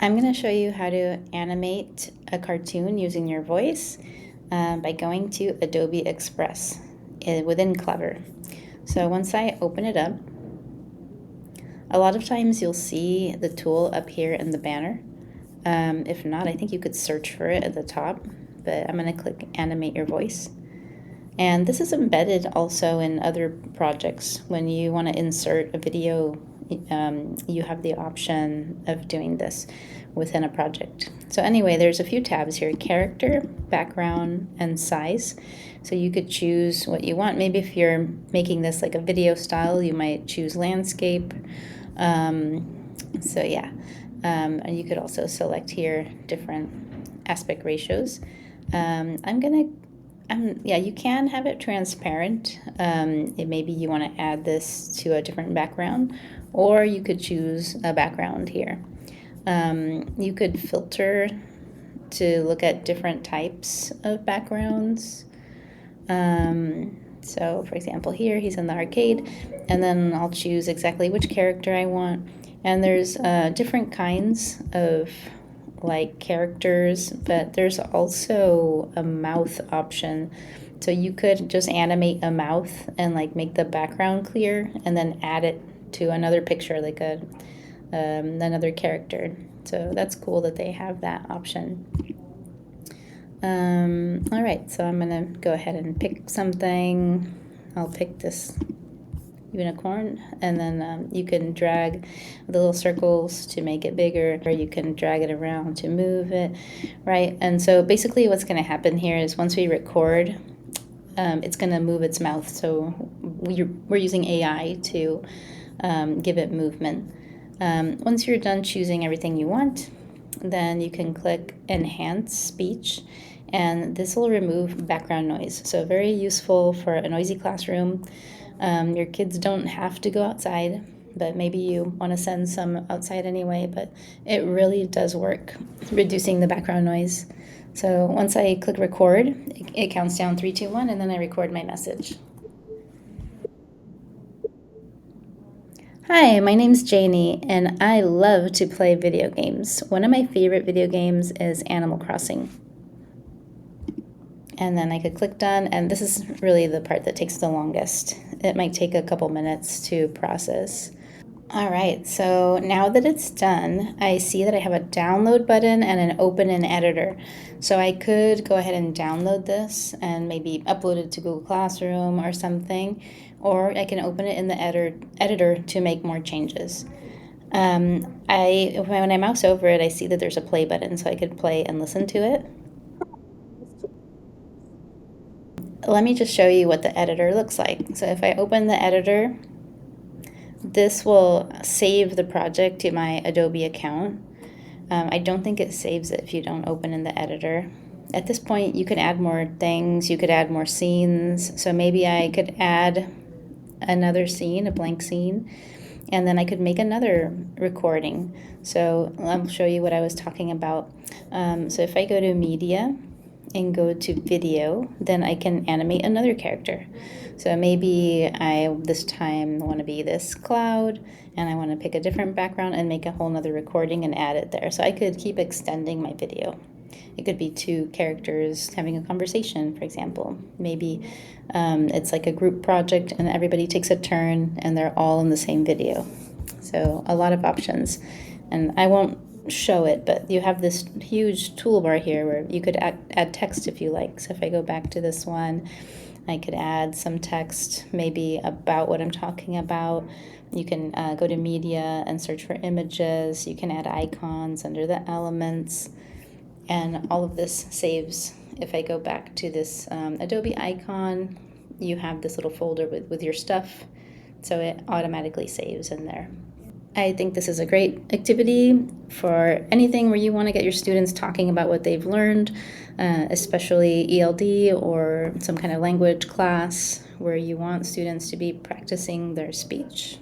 I'm going to show you how to animate a cartoon using your voice by going to Adobe Express within Clever. So once I open it up, a lot of times you'll see the tool up here in the banner. If not, I think you could search for it at the top, but I'm going to click Animate Your Voice. And this is embedded also in other projects. When you want to insert a video, you have the option of doing this within a project. So anyway, there's a few tabs here: character, background, and size. So you could choose what you want. Maybe if you're making this like a video style, you might choose landscape. So yeah, and you could also select here different aspect ratios. Yeah, you can have it transparent. Maybe you want to add this to a different background, or you could choose a background here. You could filter to look at different types of backgrounds. So for example, here he's in the arcade, and then I'll choose exactly which character I want. And there's different kinds of like characters, but there's also a mouth option. So you could just animate a mouth and like make the background clear and then add it to another picture, like another character. So that's cool that they have that option. All right, so I'm gonna go ahead and pick something. I'll pick this unicorn, and then you can drag the little circles to make it bigger, or you can drag it around to move it, right? And so basically what's going to happen here is once we record, it's going to move its mouth. So we're using AI to give it movement. Once you're done choosing everything you want, then you can click Enhance Speech, and this will remove background noise. So very useful for a noisy classroom. Your kids don't have to go outside, but maybe you want to send some outside anyway, but it really does work, reducing the background noise. So once I click record, it counts down 3, 2, 1, and then I record my message. Hi, my name's Janie, and I love to play video games. One of my favorite video games is Animal Crossing. And then I could click done, and this is really the part that takes the longest. It might take a couple minutes to process. All right, so now that it's done, I see that I have a download button and an open in editor. So I could go ahead and download this and maybe upload it to Google Classroom or something, or I can open it in the editor to make more changes. When I mouse over it, I see that there's a play button, so I could play and listen to it. Let me just show you what the editor looks like. So if I open the editor, this will save the project to my Adobe account. I don't think it saves it if you don't open in the editor. At this point, you could add more things. You could add more scenes. So maybe I could add another scene, a blank scene, and then I could make another recording. So I'll show you what I was talking about. So if I go to Media and go to Video, then I can animate another character. So maybe I this time want to be this cloud, and I want to pick a different background and make a whole nother recording and add it there. So I could keep extending my video. It could be two characters having a conversation, for example. Maybe it's like a group project and everybody takes a turn and they're all in the same video. So a lot of options. And I won't show it, but you have this huge toolbar here where you could add text if you like. So if I go back to this one, I could add some text maybe about what I'm talking about. You can go to media and search for images. You can add icons under the elements, and all of this saves. If I go back to this Adobe icon, you have this little folder with your stuff, so it automatically saves in there. I think this is a great activity for anything where you want to get your students talking about what they've learned, especially ELD or some kind of language class where you want students to be practicing their speech.